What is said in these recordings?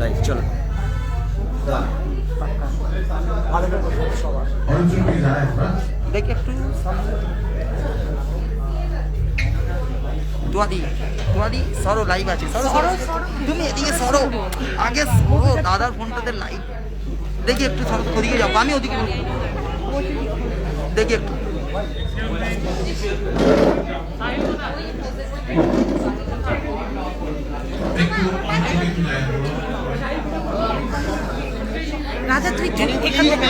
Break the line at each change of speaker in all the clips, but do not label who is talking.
Live চলো। দেখি একটু তোয়াদি সরো, লাইভ আছে, সরো তুমি এদিকে সরো, আগে সরো, দাদার ফোনটাতে লাইভ। দেখি একটু সরো, ওদিকে যাবো, আমি ওদিকে দেখি একটু। রাজা তুই এখান থেকে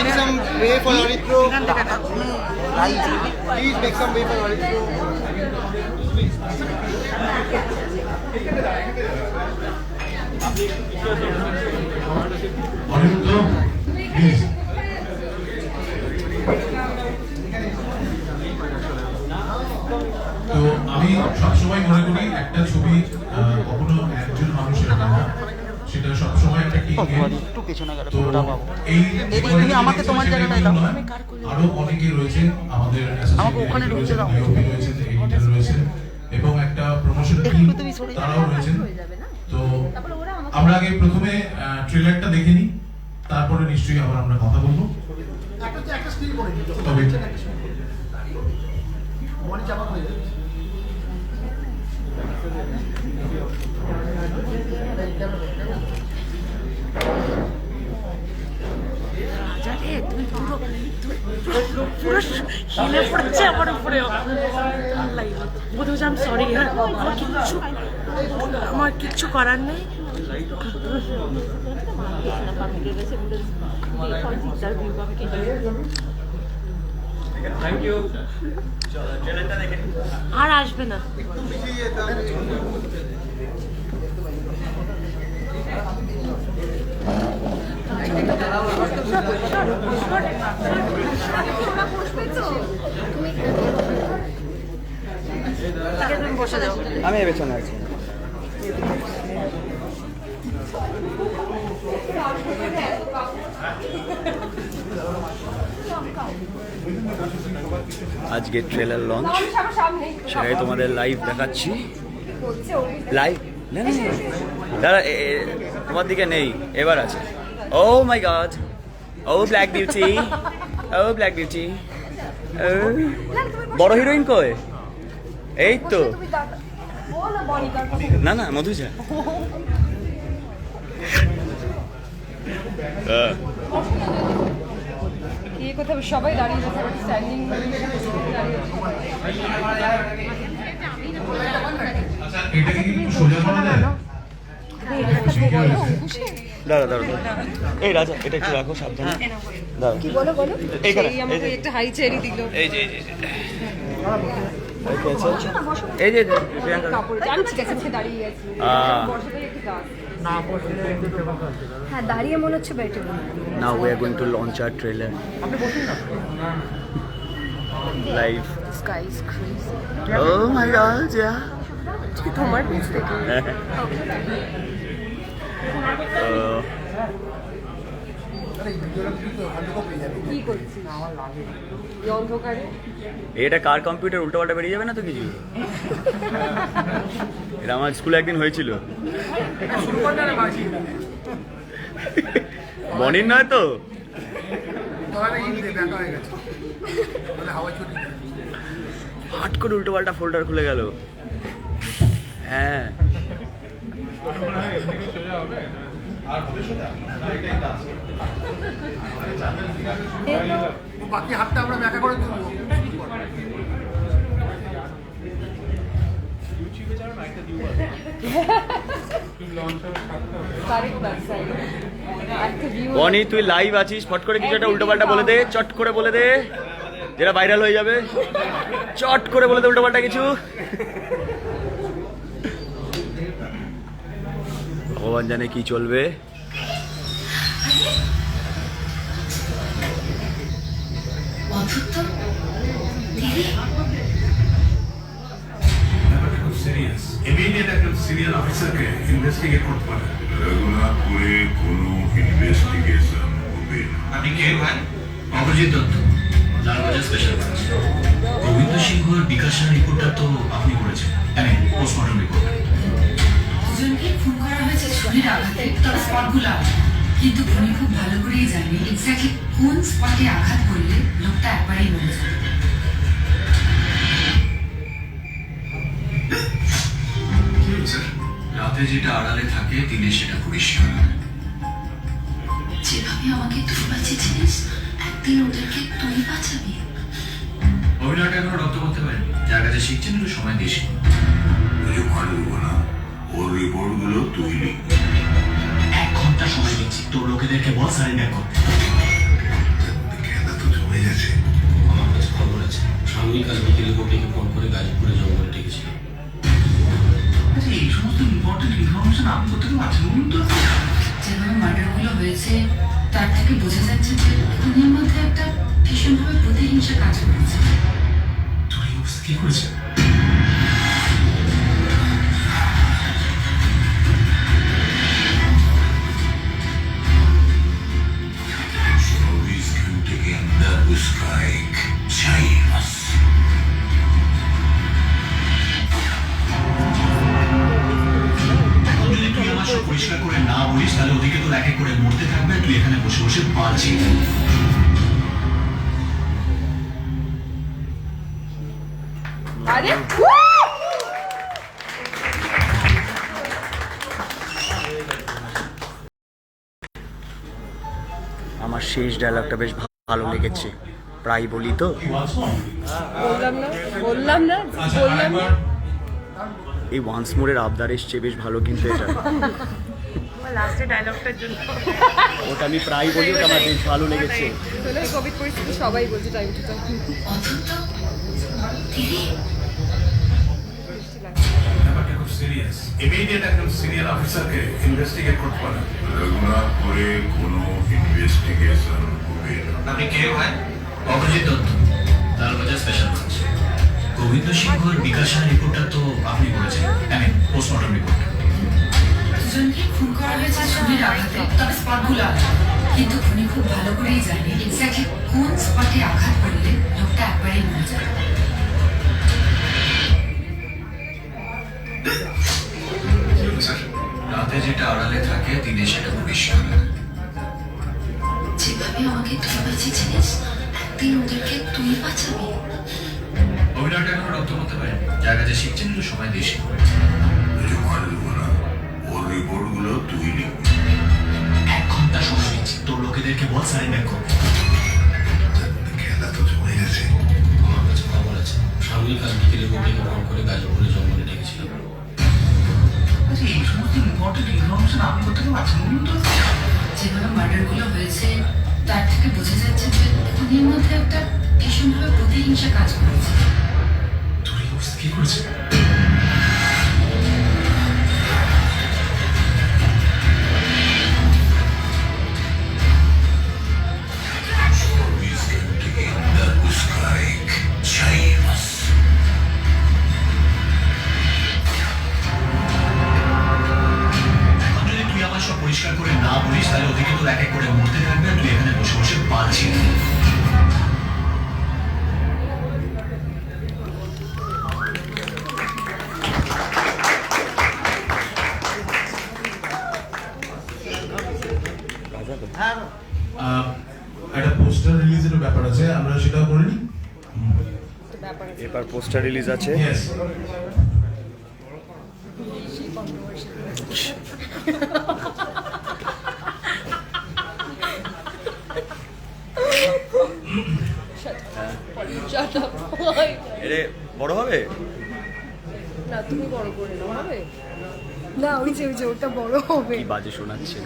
তো আমি সবসময় মনে করি একটা ছবি কখনো একজন মানুষের না, সেটা সবসময় একটা
একটু পেছনে গেলে
তো
তুমি আমাকে তোমার জায়গাটায় দাও,
আরো অনেকে রয়েছে আমাদের
আমাকে ওখানে ঢুকতে দাও,
রয়েছেন, এডিটর রয়েছেন এবং একটা প্রমোশন টিম তারাও রয়েছেন। তো আমরা আগে প্রথমে ট্রেলারটা দেখে নিই, তারপরে নিশ্চয়ই আবার আমরা কথা বলবো। তবে
পুরো হিলে পড়ছে আমার উপরে। বোধহয় আমি সরি, হ্যাঁ আমার কিচ্ছু করার নেই। আর আসবে না।
বসে যাও, আমি পেছনে আছি। আজকে ট্রেলার লঞ্চ, সেটাই তোমাদের লাইভ দেখাচ্ছি। লাইভ না না দাদা, তোমার দিকে নেই, এবার আছে। ও মাই গড, ও ব্ল্যাক বিউটি, ও ব্ল্যাক বিউটি, বড় হিরোইন কই? এই তো না না মধুজা।
সবাই দাঁড়িয়ে স্ট্যান্ডিং।
দাঁড়া দাঁড়া, এই রাজা এটা একটু রাখো সাবধানে। দাঁড়া
কি বলো বলো,
এইখানে
আমাকে একটা হাই চেরি দিল।
এই যে এই যে প্রিয়াঙ্কা
কাপড় আমি ঠিক আছে, দাঁড়িয়ে গেছি। হ্যাঁ দাঁড়িয়ে মনে হচ্ছে better.
Now we are going to launch our trailer live.
The sky is crazy.
Oh my god, yeah.
তোমার পেজ থেকে কি করছিস এই অন্ধকারে?
এটা কার কম্পিউটার উল্টোপাল্টা বেরিয়ে যাবে না তো কিছু? এটা আমার স্কুলে একদিন হয়েছিল। মনির নয় তো? হাট করে উল্টোপাল্টা ফোল্ডার খুলে গেল। হ্যাঁ
বাকি হাতটা আমরা ব্যাখ্যা করে দেবো।
বনি তুই লাইভ আছিস, ফট করে কিছু একটা উল্টোপাল্টা বলে দে, চট করে বলে দে, যেটা ভাইরাল হয়ে যাবে। চট করে বলে দে উল্টোপাল্টা কিছু। ভগবান জানে কি চলবে।
সিরিয়াস ইমিডিয়েট একটা সিরিয়াল অফিসারকে ইনভেস্টিগেট করতে পারে।
রঘুনাথপুরে কোনো ইনভেস্টিগেশন হবে না।
আপনি কে ভাই? Abhijit Dutta, Lalbazar special branch. গোবিন্দ সিংহ আর বিকাশের রিপোর্টটা তো আপনি করেছেন, পোস্টমর্টম রিপোর্ট।
দুজনকে খুন করা হয়েছে ছুরির আঘাতে, তবে স্পটগুলো আলাদা। কিন্তু খুনি খুব ভালো করেই জানে এক্স্যাক্টলি কোন স্পটে আঘাত করলে লোকটা একবারেই মরে যাবে।
রাতে যেটা আড়ালে থাকে দিনে সেটা পরিষ্কার।
যেভাবে আমাকে তুই বাঁচিয়েছিস, একদিন ওদেরকে তুই বাঁচাবি।
অভিনয়টা এখনো রপ্ত করতে পারেনি, যার কাছে শিখছেন একটু সময় দিস।
মার দেবো না, ওর রিপোর্ট গুলো তুই লিখ।
1 ঘন্টা সময় দিচ্ছি, তোর লোকেদেরকে বল সারেন্ডার করতে।
খেলা তো জমে গেছে।
আমার কাছে খবর আছে, সামনে কাল বিকেলে গোপীকে ফোন করে গাজীপুরে জঙ্গলে ডেকেছিল।
আচ্ছা, এই সমস্ত ইম্পর্টেন্ট ইনফরমেশন আপনি কোথাও পাচ্ছেন বলুন তো?
যেভাবে মার্ডারগুলো হয়েছে তার থেকে বোঝা যাচ্ছে যে খুনির মধ্যে একটা ভীষণভাবে প্রতিহিংসা কাজ করেছে।
তোর এই অবস্থা কি করেছে?
उसका एक चाहिए बस।
যদি তুই আমার সব পরিষ্কার করে না বলিস তাহলে ওদিকে তোর এক এক করে মরতে থাকবে, তুই এখানে বসে বসে পারছিস।
আরে
আমার শেষ ডায়লগটা বেশ ভালো লেগেছে, প্রায় বলি তো।
বললাম না
এই ওয়ান্স মোরের আবদার এসছে বেশ ভালো, কিন্তু এটা
লাস্টে ডায়লগটার জন্য
ওটা আমি প্রায় বলি, ওটা আমার বেশ ভালো লেগেছে।
কোভিড পরিস্থিতি সবাই বলছে টাইম টু টাইম।
ব্যাপারটা খুব সিরিয়াস, ইমিডিয়েট একদম সিনিয়র অফিসারকে ইনভেস্টিগেট করতে পারে।
রঘুনাথ করে কোনো ইনভেস্টিগেশন হবে না।
আপনি কে ভাই? Abhijit Dutta, Lalbazar special branch. গোবিন্দ সিংহর বিকাশের রিপোর্টটা তো আপনি করেছেন, পোস্টমর্টম রিপোর্ট।
দুজনকে খুন করা হয়েছে ছুরির আঘাতে, তবে স্পটগুলো আলাদা। কিন্তু খুনি খুব ভালো করেই জানে এক্স্যাক্টলি কোন স্পটে আঘাত করলে লোকটা একবারেই মরে যাবে।
রাতে যেটা আড়ালে থাকে দিনে সেটা পরিষ্কার।
যেভাবে আমাকে তুই বাঁচিয়েছিস, একদিন ওদেরকে তুই বাঁচাবি।
অভিনয়টা এখনো রপ্ত করতে পারেনি, যার কাছে শিখছেন একটু সময় দিস।
মার দেবো না, ওর রিপোর্ট গুলো তুই লিখ।
1 ঘন্টা সময় দিচ্ছি, তোর লোকেদেরকে বল সারেন্ডার করতে।
খেলা তো জমে গেছে।
আমার কাছে খবর আছে, সামনে কাল বিকেলে গোপীকে ফোন করে গাজীপুরে জঙ্গলে ডেকেছিল।
আচ্ছা, এই সমস্ত ইম্পর্টেন্ট ইনফরমেশন আপনি কোথাও পাচ্ছেন বলুন তো?
যেভাবে মার্ডারগুলো হয়েছে তার থেকে বোঝা যাচ্ছে যে খুনির মধ্যে একটা ভীষণভাবে প্রতিহিংসা কাজ করেছে।
তোর এই অবস্থা কি করেছে?
उसका एक चाहिए बस।
যদি তুই আমার সব পরিষ্কার করে না বলিস তাহলে ওদিকে তোর এক এক করে মরতে থাকবে, তুই এখানে বসে বসে পারছিস।
একটা পোস্টার রিলিজের ব্যাপার আছে, আমরা সেটা করে নিই।
এবার পোস্টার রিলিজ আছে।
ইয়েস,
এরে বড় হবে
না তুমি বড় করে নাও, হবে না? ওই যে ওটা বড় হবে।
কি বাজে শোনাচ্ছে।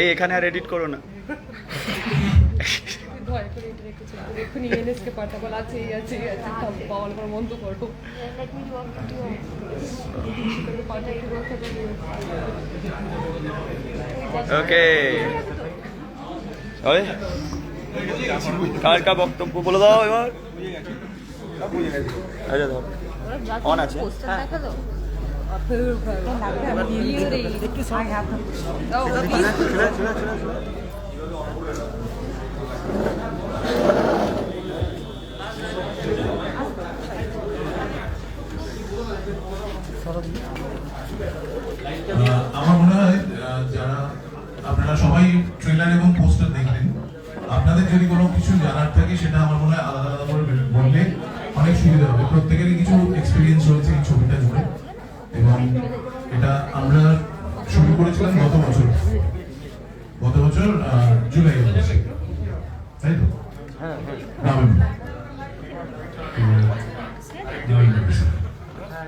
এই এখানে আর এডিট করো না।
ভয় করে এটা রেখেছে, এক্ষুনি এনএসকে পাঠাবো, আছে পাওয়ার পর বন্ধ করো।
ওকে, কার কার বক্তব্য বলে দাও এবার। আচ্ছা ধর, অন আছে।
Oh,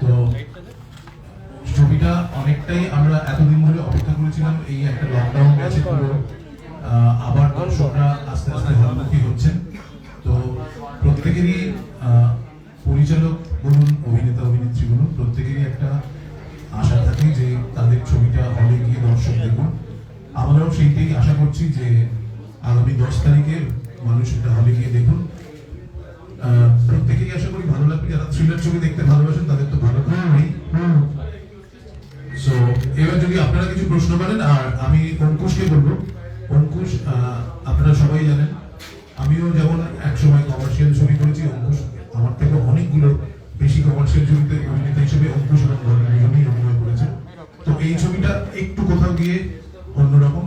তো ছবিটা অনেকটাই আমরা এতদিন ধরে অপেক্ষা করেছিলাম, এই একটা লকডাউন গেছে পুরো, আবার দর্শকরা আস্তে আস্তে হলমুখী হচ্ছেন। তো প্রত্যেকেরই পরিচালক বলুন, অভিনেতা অভিনেত্রী বলুন, প্রত্যেকেরই একটা আশা থাকে যে তাদের ছবিটা হলে গিয়ে দর্শক দেখুন। আমরাও সেইটাই আশা করছি যে আগামী 10 তারিখে মানুষ এটা হলে গিয়ে দেখুন। প্রত্যেকেরই আশা করি ভালো লাগবে। যারা থ্রিলার ছবি দেখতে ভালোবাসেন তাদের তো ভালো লাগবেই। সো এবার যদি আপনারা কিছু প্রশ্ন করেন, আর আমি অঙ্কুশকে বলবো। অঙ্কুশ, আপনারা সবাই জানেন আমিও যেমন একসময় কমার্শিয়াল ছবি করেছি, অঙ্কুশ আমার থেকে অনেকগুলো বেশি কমার্শিয়াল ছবিতে অভিনেতা হিসেবে অঙ্কুশ এবং দুজনেই অভিনয় করেছে। তো এই ছবিটা একটু কোথাও গিয়ে অন্যরকম,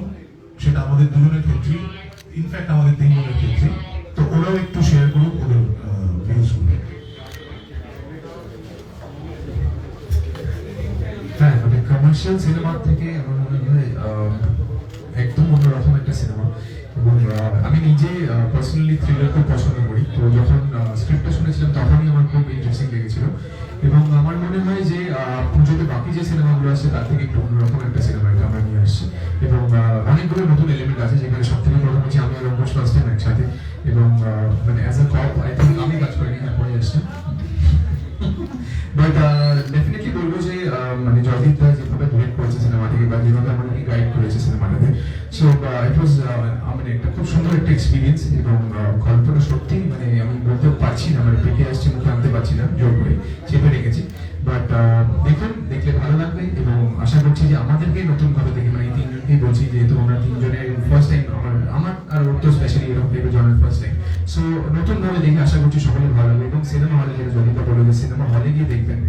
সেটা আমাদের দুজনের ক্ষেত্রে, ইনফ্যাক্ট আমাদের 3 জনের ক্ষেত্রে। তো ওরাও একটু শেয়ার করুক ওদের ভিউজগুলো।
হ্যাঁ, মানে কমার্শিয়াল সিনেমার থেকে আমার মনে হয় একদম অন্যরকম একটা সিনেমা। এবং আমি নিজে পার্সোনালি থ্রিলার খুব পছন্দ করি। তো যখন স্ক্রিপ্টটা শুনেছিলাম তখনই আমার খুব ইন্টারেস্টিং লেগেছিল। এবং আমার মনে হয় যে পুজোতে বাকি যে সিনেমাগুলো আছে তার থেকে একটু অন্যরকম একটা সিনেমা এটা আমরা নিয়ে আসছি। এবং অনেকগুলো নতুন এলিমেন্ট আছে, যেখানে সব থেকে প্রথম হচ্ছে আমি আর অঙ্কুশ ফার্স্ট টাইম একসাথে। এবং মানে as a cop I think আমি কাজ করিনি, তারপরে আসছে। বাট ডেফিনেটলি বলবো যে মানে জয়দীপ দা যেভাবে ডিরেক্ট করেছে সিনেমাটিকে বা যেভাবে আমাদেরকে গাইড করেছে সিনেমাটাতে, সো ইট ওয়াজ মানে একটা খুব সুন্দর একটা এক্সপিরিয়েন্স। এবং গল্পটা সত্যি মানে আমি বলতে পারছি না, মানে পেটে আসছে, মুখে আনতে পারছি না, জোর করে চেপে রেখেছি। বাট দেখুন, দেখলে ভালো লাগবে। এবং আশা করছি যে আমাদেরকে নতুন ভাবে দেখে, মানে এই 3 জনকেই বলছি, যেহেতু আমরা 3 জনের ফার্স্ট টাইম, আমার আর ওর তো স্পেশালি এরকম টাইপের জনের ফার্স্ট টাইম। সো নতুন ভাবে দেখে আশা করছি সকলের ভালো লাগবে। এবং সিনেমা হলে যেটা জয়দীপা বলে যে সিনেমা হলে গিয়ে দেখবেন,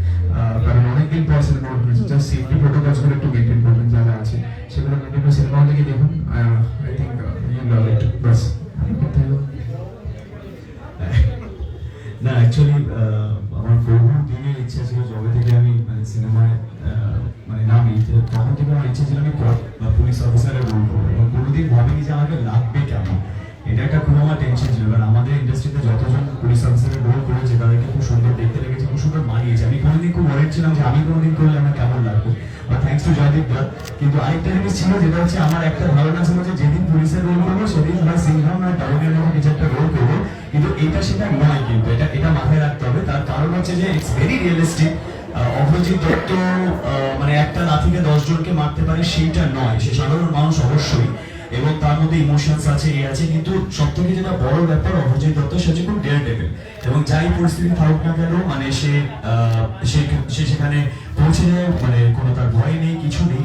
কারণ অনেকদিন পর সিনেমা হল হয়েছে, জাস্ট সেফটি প্রোটোকলসগুলো একটু মেনটেন করবেন, যারা আছে সেগুলো মেনটেন করে সিনেমা হলে গিয়ে দেখুন। আই থিঙ্ক ইউ লাভ ইট। বাস
না, অ্যাকচুয়ালি আমার বহু দিনের ইচ্ছা ছিল, যবে থেকে আমি মানে সিনেমায় মানে নামি তখন থেকে আমার ইচ্ছা ছিল আমি পুলিশ অফিসারের রোল করবো। এবং কোনোদিন ভাবিনি যে আমাকে লাগবে কেমন, এটা একটা খুব আমার টেনশন ছিল। কারণ আমাদের ইন্ডাস্ট্রিতে যতজন পুলিশ অফিসারের রোল করেছে তাদেরকে খুব সুন্দর দেখতে লেগেছে, খুব সুন্দর মানিয়েছে। আমি কোনোদিন খুব ওয়ারিড ছিলাম যে আমি কোনোদিন করলে আমার কেমন লাগবে, বা থ্যাংকস টু জয়দীপ দা। কিন্তু আরেকটা জিনিস ছিল, যেটা হচ্ছে আমার একটা ধারণা ছিল যে যেদিন পুলিশের রোল করবো সেদিন বা সিংহাম না টাউনের মতো কিছু একটা রোল করবো। কিন্তু এটা সেটা নয়, কিন্তু এটা মাথায় রাখতে হবে। তার কারণ হচ্ছে যে it's very realistic. Abhijit Dutta মানে একটা লাঠিতে 10 জনকে মারতে পারে সেইটা নয়, সে সাধারণ মানুষ অবশ্যই, এবং তার মধ্যে ইমোশনস আছে, এই আছে। কিন্তু সব থেকে যেটা বড় ব্যাপার, অভিজিৎ দত্ত সে হচ্ছে খুব ডেয়ার ডেভিল। এবং যাই পরিস্থিতি থাকুক না কেন, মানে সে সেখানে পৌঁছে যায়, মানে কোনো তার ভয় নেই, কিছু নেই।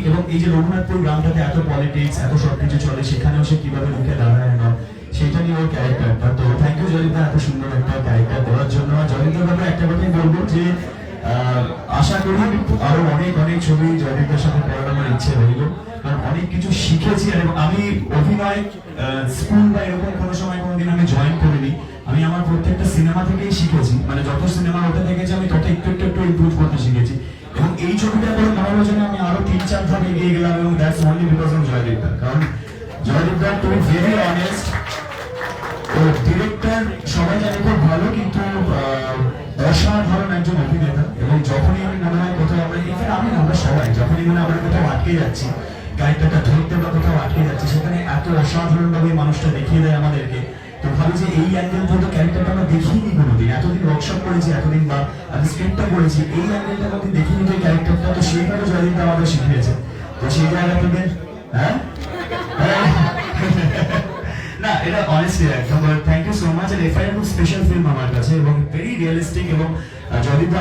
এবং এই যে রঘুনাথপুর গ্রামটাতে এত পলিটিক্স, এত সবকিছু চলে, সেখানেও সে কিভাবে মুখে দাঁড়ায় না, সেটা নিয়ে ওর ক্যারেক্টারটা। তো থ্যাংক ইউ জয়দীপ দা এত সুন্দর একটা ক্যারেক্টার দেওয়ার জন্য। জয়দীপ দার ব্যাপারে একটা কথাই বলবো যে আশা করি আরো অনেক অনেক ছবি জয়দীপের সাথে করার আমার ইচ্ছে রইল, কারণ অনেক কিছু শিখেছি। আর আমি অভিনয় স্কুল বা এরকম কোনো সময় কোনোদিন আমি জয়েন করিনি। আমি আমার প্রত্যেকটা সিনেমা থেকেই শিখেছি, মানে যত সিনেমা হতে থেকেছে আমি তত একটু ইমপ্রুভ করতে শিখেছি। এবং এই ছবিটা করে মনে হলো যে আমি আরো 3-4 ধাপ এগিয়ে গেলাম। এবং that's only because of Joydeep da. কারণ Joydeep da to be very honest, ও ডিরেক্টর সবাই জানে খুব ভালো, কিন্তু অসাধারণ একজন অভিনেতা। এবং যখনই আমি মনে হয় কোথাও আমরা সবাই যখনই মনে আমরা কোথাও আটকে যাচ্ছি, ক্যারেক্টারটা ধরতে বা কোথাও আটকে যাচ্ছি, সেখানে এত অসাধারণ ভাবে মানুষটা দেখিয়ে দেয় আমাদেরকে। তো ভাবি যে এই অ্যাঙ্গেল থেকে ক্যারেক্টারটা আমরা দেখিনি কোনোদিন, এতদিন ওয়ার্কশপ করেছি, এতদিন বা আমি স্ক্রিপ্টটা করেছি, এই অ্যাঙ্গেলটা কোনোদিন দেখিনি তো এই ক্যারেক্টারটা। তো সেইভাবে জয়দীপটা আমাদের শিখিয়েছে। তো সেই জায়গা থেকে না, এটা অনেস্টলি একদম। Thank you so much. FIR খুব স্পেশাল ফিল্ম আমার কাছে, এবং ভেরি রিয়েলিস্টিক। এবং জয়দীপ দা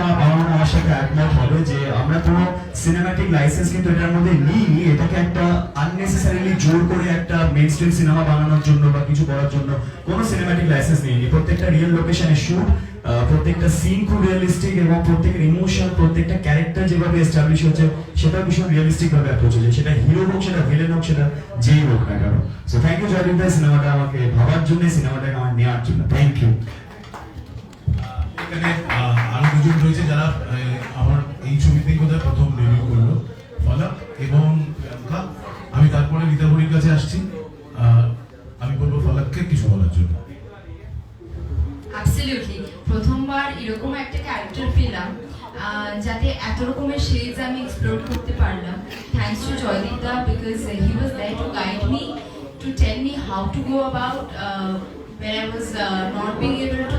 আমার সাথে একমত হবে যে আমরা কোনো সিনেম্যাটিক লাইসেন্স কিন্তু এটার মধ্যে নিইনি। এটাকে একটা আননেসেসারিলি জোর করে একটা মেইন স্ট্রিম সিনেমা বানানোর জন্য বা কিছু করার জন্য কোনো সিনেম্যাটিক লাইসেন্স নিইনি। প্রত্যেকটা রিয়েল লোকেশনে শুট, প্রত্যেকটা সিন খুব রিয়েলিস্টিক, এবং প্রত্যেকের ইমোশন, প্রত্যেকটা ক্যারেক্টার যেভাবে এস্টাবলিশ হচ্ছে সেটা ভীষণ রিয়েলিস্টিক ভাবে অ্যাপ্রোচ হচ্ছে, সেটা হিরো হোক, সেটা ভিলেন হোক, সেটা যেই হোক না কেন। So thank you Joydeep da, সিনেমাটা আমাকে ভাবার জন্য, সিনেমাটাকে আমার নেওয়ার জন্য। Thank you.
এখানে আরো দুজন রয়েছে যারা আমার এই ছবিতেই বোধহয় প্রথম রিভিউ করলো, ফলক এবং প্রিয়াঙ্কা। আমি তারপরে রীতাভরির কাছে আসছি। আমি বলবো ফলককে কিছু বলার জন্য।
Absolutely. প্রথমবার এরকম একটা ক্যারেক্টার পেলাম যাতে এত রকমের শেডস আমি এক্সপ্লোর করতে পারলাম। Thanks to Joydeep da because he was there to guide me, to tell me how to go about when I was not being able to।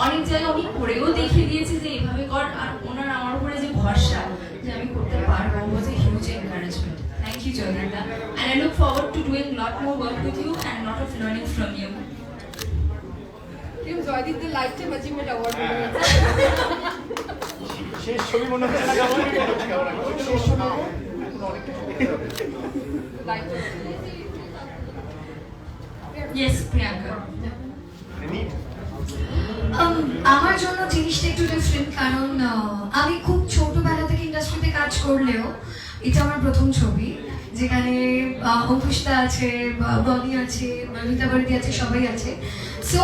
অনেক জায়গায় উনি করেও দেখিয়ে দিয়েছে যে এইভাবে কর, আর ওনার আমার উপরে যে ভরসা যে আমি করতে পারবো was a huge encouragement. Thank you Jaydeep da, and I look forward to doing lot more work with you and lot of learning from you.
Kim Jaydeep the Lifetime Achievement Award winner.
শেষ ছবি মনে হচ্ছে না কেমন শেষ ছবি
Yes Priyanka.
আমার জন্য জিনিসটা একটু ডিফারেন্ট, কারণ আমি খুব ছোটবেলা থেকে ইন্ডাস্ট্রিতে কাজ করলেও এটা আমার প্রথম ছবি, যেখানে অঙ্কুশদা আছে, বনি আছে, রীতা বাড়িতে আছে, সবাই আছে। সো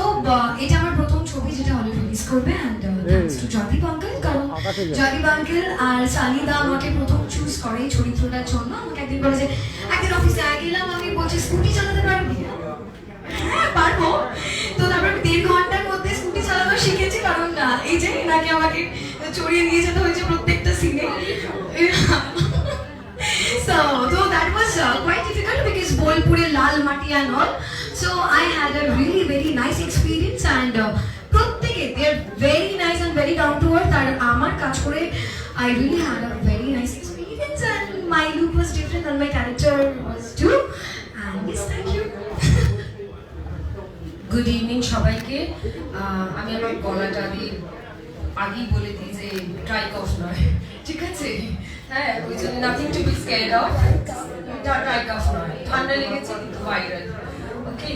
এটা আমার প্রথম ছবি যেটা হলে রিলিজ করবে, and thanks to Joydeep uncle, কারণ জয়দীপ আঙ্কেল আর সানিদা আমাকে প্রথম চুজ করে এই চরিত্রটার জন্য। আমাকে একদিন বলে যে একদিন অফিসে গেলাম, আমি বলছি স্কুটি চালাতে পারবি? হ্যাঁ পারবো। তো তারপর 1.5 ঘন্টার মধ্যে স্কুটি চালানো শিখেছি, কারণ এই যে নাকি আমাকে চড়িয়ে নিয়ে যেতে হয়েছে প্রত্যেকটা সিনে। So that was quite difficult because Bolpure Lal Mati and all. So I had a really very nice experience, and proত্যেকে they are very nice and very down to earth. আর আমার কাজ করে I really had a very nice experience, and my look was different and my character was too. And yes, thank you.
Good evening সবাইকে। আমি আমার গলাটা দিয়ে আগেই বলে দিই যে ড্রাই কফ নয়, ঠিক আছে? হ্যাঁ, ওই জন্য nothing to be scared of, dry cough নয়, ঠান্ডা লেগেছে কিন্তু ভাইরাল। ওকে,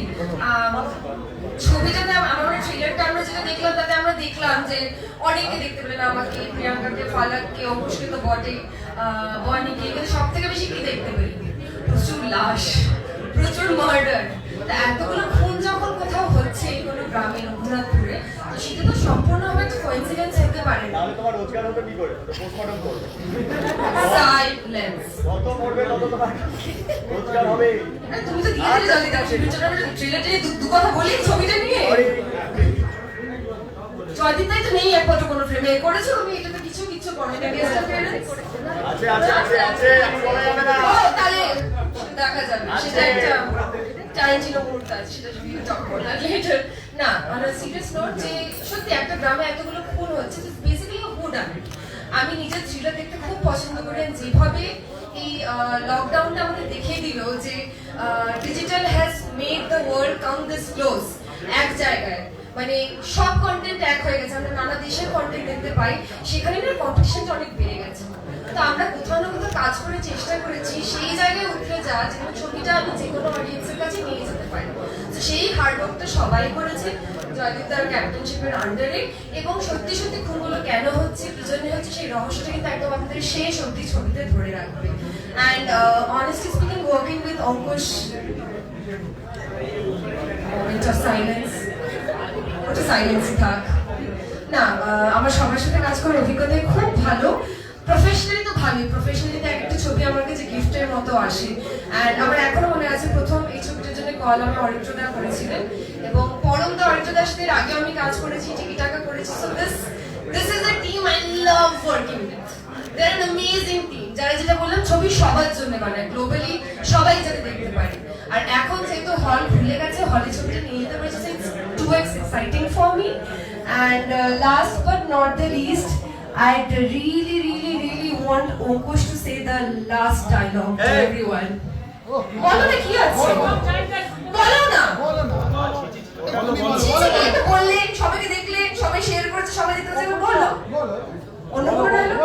ছবিটাতে আমার ট্রেলারটা আমরা যেটা দেখলাম তাতে আমরা দেখলাম যে অনেকে দেখতে পেলেন, আমাকে, প্রিয়াঙ্কাকে, ফালাককে, অঙ্কুশকে তো বটে, বনিকে, কিন্তু সব থেকে বেশি কি দেখতে পেলেন? প্রচুর লাশ, প্রচুর মার্ডার। এতগুলো খুন যখন কোথাও হচ্ছে কোনো গ্রামে, রঘুনাথপুরে, তো সেটা তো সম্পূর্ণভাবে একটা কোইন্সিডেন্স হতে পারে না।
তাহলে তোমার রোজগার হতো কি করে? পোস্টমর্টম করবে,
সাইলেন্স,
কত মরবে তত তোমার রোজগার হবে।
তুমি তো দিয়ে দিলে জলদি দাও, ট্রেলারটা নিয়ে দু কথা বলি ছবিটা নিয়ে। জয়দীপ তাই তো নেই একমাত্র কোনো ফ্রেমে করেছো তুমি, এটা তো কিছু কিছু কমেন্ট গেস্ট অ্যাপিয়ারেন্স
আছে আছে আছে আছে, এখন বলা যাবে না।
ও তাহলে দেখা যাবে, সেটা একটা টাইনচিনো মুহূর্ত আছে, সেটা ভিডিও টক করব লেটার। না, অন আ সিরিয়াস নোট, যে সত্যি একটা গ্রামে এতগুলো খুন হচ্ছে, বেসিক্যালি হুড আমি আমি নিজের থ্রিলার দেখতে খুব পছন্দ করি। যেভাবে এই লকডাউনটা আমাদের দেখিয়ে দিল যে digital has made the world come this close, এক জায়গায় মানে সব কন্টেন্ট এক হয়ে গেছে, আমরা নানা দেশের কন্টেন্ট দেখতে পাই, সেখানে না কম্পিটিশনটা অনেক বেড়ে গেছে। তো আমরা কোথাও না কোথাও কাজ করে চেষ্টা করেছি সেই জায়গায় উঠে যাওয়া, যেখানে ছবিটা আমি যে কোনো অডিয়েন্সের কাছে নিয়ে যেতে পারি। তো সেই হার্ডওয়ার্কটা সবাই করেছে জয়দীপ দার ক্যাপ্টেনশিপের আন্ডারে, এবং সত্যি সত্যি খুনগুলো কেন হচ্ছে, পিছনে হচ্ছে, সেই রহস্যটা কিন্তু একদম আপনাদের শেষ অবধি ছবিতে ধরে রাখবে। And honestly speaking, working with Ankush, silence, ওটা সাইলেন্সই থাক না, আমার সবার সাথে কাজ করার অভিজ্ঞতা খুব ভালো। প্রফেশনালি তো ভালোই, প্রফেশনালি তো একটা ছবি আমার কাছে গিফটের মতো আসে। অ্যান্ড আমার এখনো মনে আছে প্রথম এই ছবিটার জন্য কল আমি অরিত্রদা করেছিলেন, এবং পরম দা অরিত্রদার সাথে আগে আমি কাজ করেছি, টিকি টাকা করেছি। So this is a team I love working with, they are an amazing team, যারা যেটা বললাম ছবি সবার জন্য বানায়, গ্লোবালি সবাই যাতে দেখতে পারে। আর এখন যেহেতু হল খুলে গেছে, হলে ছবিটা নিয়ে যেতে পেরেছে, it's 2x exciting for me. And last but not the least, I'd really want Ankush to say the last dialogue to everyone. বলো না কি আছে, বলো না, এটা বললেন, সবাইকে দেখলেন, সবাই শেয়ার করেছে, সবাই দেখতে পাচ্ছে, বলো অন্য কোনো ডায়লগ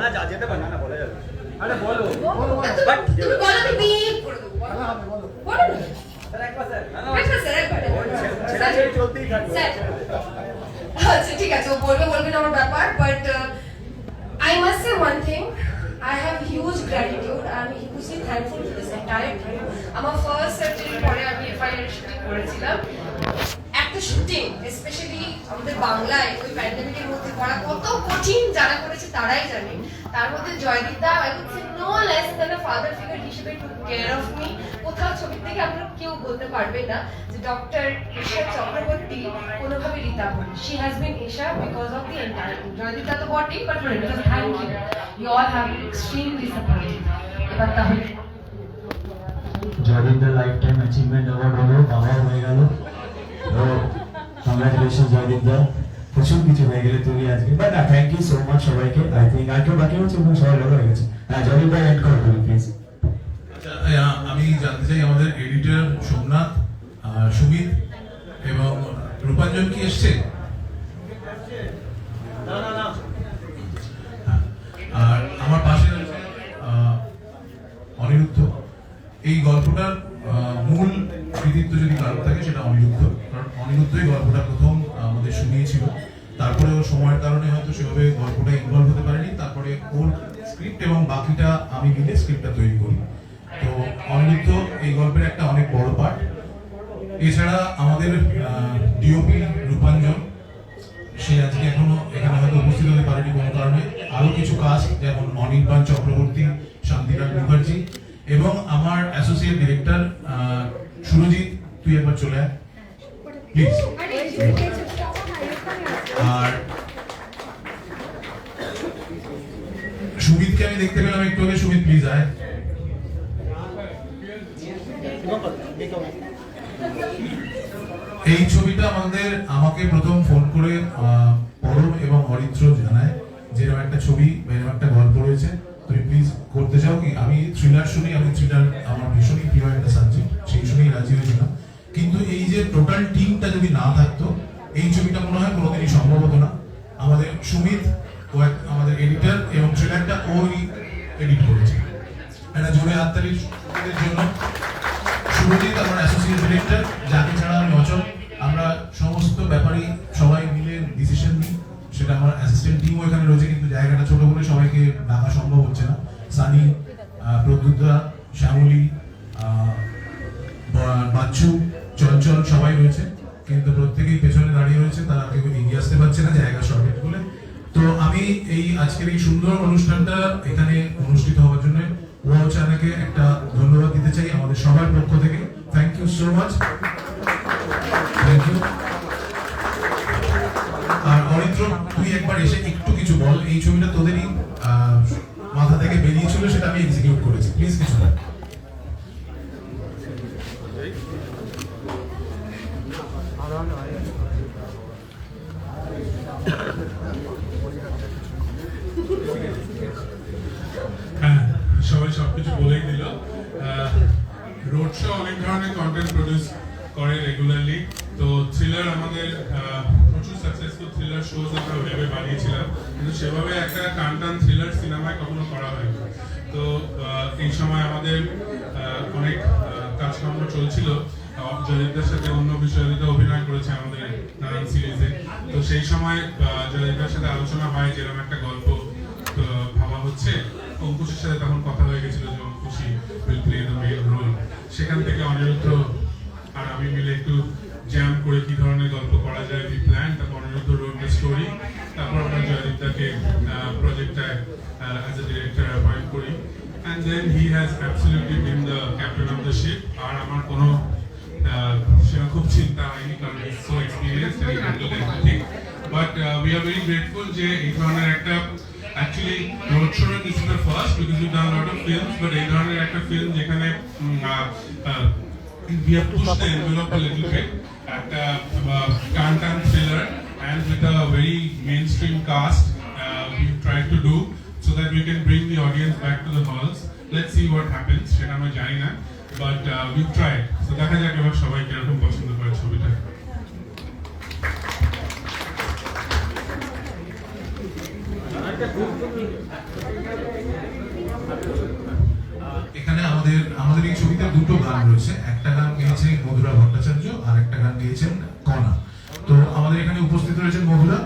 না, যা যেতে পারে না, বলা যাবে। আরে বলো,
তুমি বলো, আমি বিপ করে দেবো, বলো না
স্যার একবার, স্যার
স্যার
ছেড়ে চলতেই থাকবে।
আচ্ছা ঠিক আছে, ও বলবে না আমার ব্যাপার, but I must say one thing, I have huge gratitude, I am hugely thankful for this entire team. আমার ফার্স্ট সেপ্টেম্বর পরে আমি FIR শুটিং করেছিলাম, একটা একটা শুটিং স্পেশালি আমাদের বাংলায় ওই প্যান্ডেমিকের মধ্যে করা কত কঠিন, যারা করেছে তারাই জানে। তার মধ্যে Joydeep da I would say no less than a father figure হিসেবে টুক কেয়ার অফ মি। কোথাও ছবি থেকে আপনারা কেউ বলতে পারবেন না যে ডক্টর ঈশা চক্রবর্তী কোনোভাবে রীতা হন। She has been Isha because of the entire team. Joydeep da তো বটেই, but thank you, you all have extremely supported. এবার তাহলে
জয়দীপদার লাইফ টাইম অ্যাচিভমেন্ট অ্যাওয়ার্ড হলো, বাবাও হয়ে গেল। তো কংগ্রাচুলেশন জয়দীপদা, প্রচুর কিছু হয়ে গেলে তুমি আজকে। বাট না, থ্যাংক ইউ সো মাচ সবাইকে। আই থিঙ্ক আর কেউ বাকি হচ্ছে, সবাই ভালো হয়ে গেছে। হ্যাঁ, জয়দীপদা এন্ড করো তুমি প্লিজ।
আচ্ছা, আমি জানতে চাই আমাদের এডিটর সোমনাথ, সুমিত এবং রূপাঞ্জন কি এসছে? আর আমার পাশে রয়েছে অনিরুদ্ধ। এই গল্পটার মূল কৃতিত্ব যদি কারোর থাকে সেটা অনিরুদ্ধ, কারণ অনিরুদ্ধই গল্পটা প্রথম আমাদের শুনিয়েছিল। তারপরে ওর সময়ের কারণে হয়তো সেভাবে গল্পটা ইনভলভ হতে পারেনি। তারপরে ওর স্ক্রিপ্ট এবং বাকিটা আমি মিলে স্ক্রিপ্টটা তৈরি করি। তো অনিরুদ্ধ এই গল্পের একটা অনেক বড় পার্ট। এছাড়া আমাদের ডিওপি রূপাঞ্জন, সে আজকে এখনো এখানে হয়তো উপস্থিত হতে পারেনি কোনো কারণে। আরো কিছু কাস্ট যেমন অনির্বাণ চক্রবর্তী, শান্তিলাল মুখার্জি এবং আমার অ্যাসোসিয়েট ডিরেক্টর সুরজিৎ, তুই একবার চলে আয় প্লিজ। আর সুমিতকে আমি দেখতে পেলাম একটু আগে। সুমিত প্লিজ আয়। এই ছবিটা আমাকে প্রথম ফোন করে পরম এবং অরিত্র জানায় যে এরকম একটা ছবি বা এরকম একটা গল্প রয়েছে, তুমি প্লিজ করতে চাও কি? আমি থ্রিলার শুনি, আমি থ্রিলার আমার ভীষণই প্রিয় একটা সাবজেক্ট, সেই শুনেই রাজি হয়েছিলাম। কিন্তু এই যে টোটাল টিমটা যদি না থাকতো এই ছবিটা মনে হয় কোনোদিনই সম্ভব হতো না। আমাদের সুমিত ও আমাদের এডিটর এবং ট্রেলারটা ওই এডিট করেছে। একটা জোরে হাততালির জন্য। সুরজিৎ আমার অ্যাসোসিয়েট ডিরেক্টর, যাকে ছাড়া আমি অচল। আমরা সমস্ত ব্যাপারই সবাই মিলে ডিসিশন নিই, সেটা আমার অ্যাসিস্ট্যান্ট টিমও এখানে রয়েছে, কিন্তু জায়গাটা ছোট বলে সবাইকে ডাকা সম্ভব হচ্ছে না। সানি, প্রদ্যুৎদা, শ্যামলী, বাচ্চু, চঞ্চল সবাই রয়েছে, কিন্তু প্রত্যেকেই পেছনে দাঁড়িয়ে রয়েছে, তারা কেউ এগিয়ে আসতে পারছে না জায়গা শর্টেজ বলে। তো আমি এই আজকের এই সুন্দর অনুষ্ঠানটা এখানে অনুষ্ঠিত হওয়ার জন্য ওয়াও চ্যানেলকে একটা ধন্যবাদ দিতে চাই আমাদের সবার পক্ষ থেকে। Thank you so much, thank you. আর অরিত্র, তুই একবার এসে একটু কিছু বল। এই ছবিটা তোদেরই মাথা থেকে বেরিয়েছিল, সেটা আমি এক্সিকিউট করেছি, প্লিজ কিছু বল।
হ্যাঁ, সবাই সবকিছু বলেই দিল। রোড শো অনেক ধরনের কন্টেন্ট প্রডিউস করে রেগুলারলি। তো থ্রিলার আমাদের প্রচুর সাকসেসফুল থ্রিলার শোজ আমরা ভেবে বানিয়েছিলাম, কিন্তু সেভাবে একটা টান টান থ্রিলার সিনেমায় কখনো করা হয়নি। তো এই সময় আমাদের অনেক কাজকর্ম চলছিল। জয়দীপদার সাথে অন্য বিষয়তে অভিনয় করেছে আমাদের নানান সিরিজে। তো সেই সময় জয়দীপদার সাথে আলোচনা হয় যেরকম একটা গল্প ভাবা হচ্ছে। অঙ্কুশের সাথে তখন কথা হয়ে গেছিল যে অঙ্কুশই will play the main role. সেখান থেকে অনিরুদ্ধ আর আমি মিলে একটু জ্যাম করে কি ধরনের গল্প করা যায় উই প্ল্যান। তারপর অনিরুদ্ধ রোড দ্য স্টোরি। তারপর আমরা জয়দীপদাকে প্রজেক্টটায় অ্যাজ এ ডিরেক্টর অ্যাপয়েন্ট করি। And then he has absolutely been the captain of the ship. আর আমার কোনো সেটা খুব চিন্তা হয়নি, কারণ he is so experienced and handled everything. But we are very grateful যে এই ধরনের একটা actually road show this is the first because we've done a lot of films, but এই ধরনের একটা ফিল্ম যেখানে we have pushed the envelope a little bit, একটা টান thriller and with a very mainstream cast we've tried to do so that we can bring the audience back to the halls. Let's see what happens, সেটা আমরা জানি না, but we've tried. So দেখা যাক এবার সবাই কিরকম পছন্দ করে ছবিটা।
এখানে আমাদের এই ছবিতে দুটো গান রয়েছে। একটা গান গেয়েছে মধুরা ভট্টাচার্য আর একটা গান গেয়েছেন কণা। তো আমাদের এখানে উপস্থিত রয়েছেন মধুরা,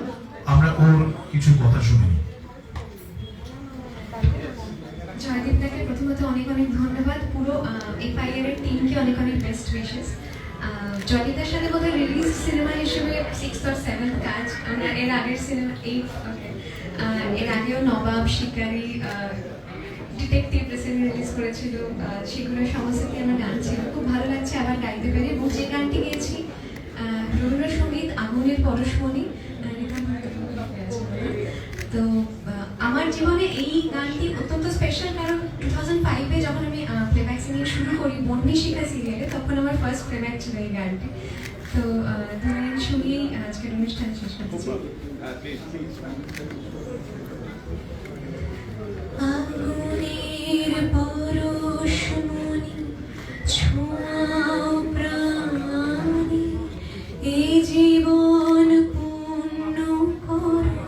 আমরা ওর কিছু কথা শুনি।
জয়দীপদাকে প্রথমত অনেক অনেক ধন্যবাদ, পুরো এফআইআর এর টিমকে অনেক অনেক বেস্ট উইশেস। জয়িতার সাথে বোধহয় রিলিজ সিনেমা হিসেবে 6th or 7th কাজ। আমরা এর আগের সিনেমা এর আগেও নবাব, শিকারি, ডিটেকটিভ রিসেন্টলি রিলিজ করেছিল, সেগুলোর সমস্তই আমার গান ছিল। খুব ভালো লাগছে আবার গাইতে পেরে, এবং যে গানটি গেয়েছি রবীন্দ্রসঙ্গীত আগুনের পরশমণি। তো আমার জীবনে এই গানটি অত্যন্ত স্পেশাল, কারণ 2005-এ যখন আমি প্লেব্যাক সিঙ্গিং শুরু করি বন্দি শিখা সিরিয়ালে, তখন আমার ফার্স্ট প্লেব্যাক ছিল এই গানটি। তো দুই লাইন শুনিয়েই আজকের অনুষ্ঠান শেষ করতে চাই। আগুনের পরশমণি ছোঁয়াও প্রাণে, এই জীবন পূর্ণ করো,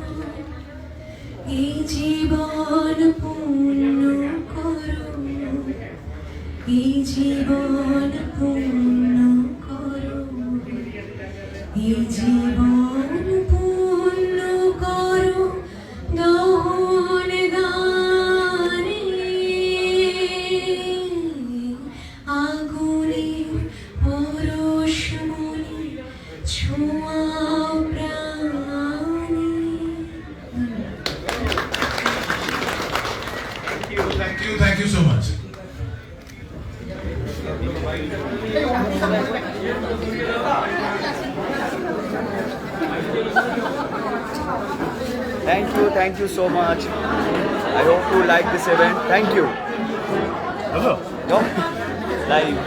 এই জীবন পূর্ণ করো, এই জীবন পূর্ণ করো, এই জীবন পূর্ণ করো গান গানে, আগুনের পরশমণি ছোঁয়াও প্রাণে।
Thank you so much.
Thank you so much. I hope you like this event. Thank you. Hello. Live.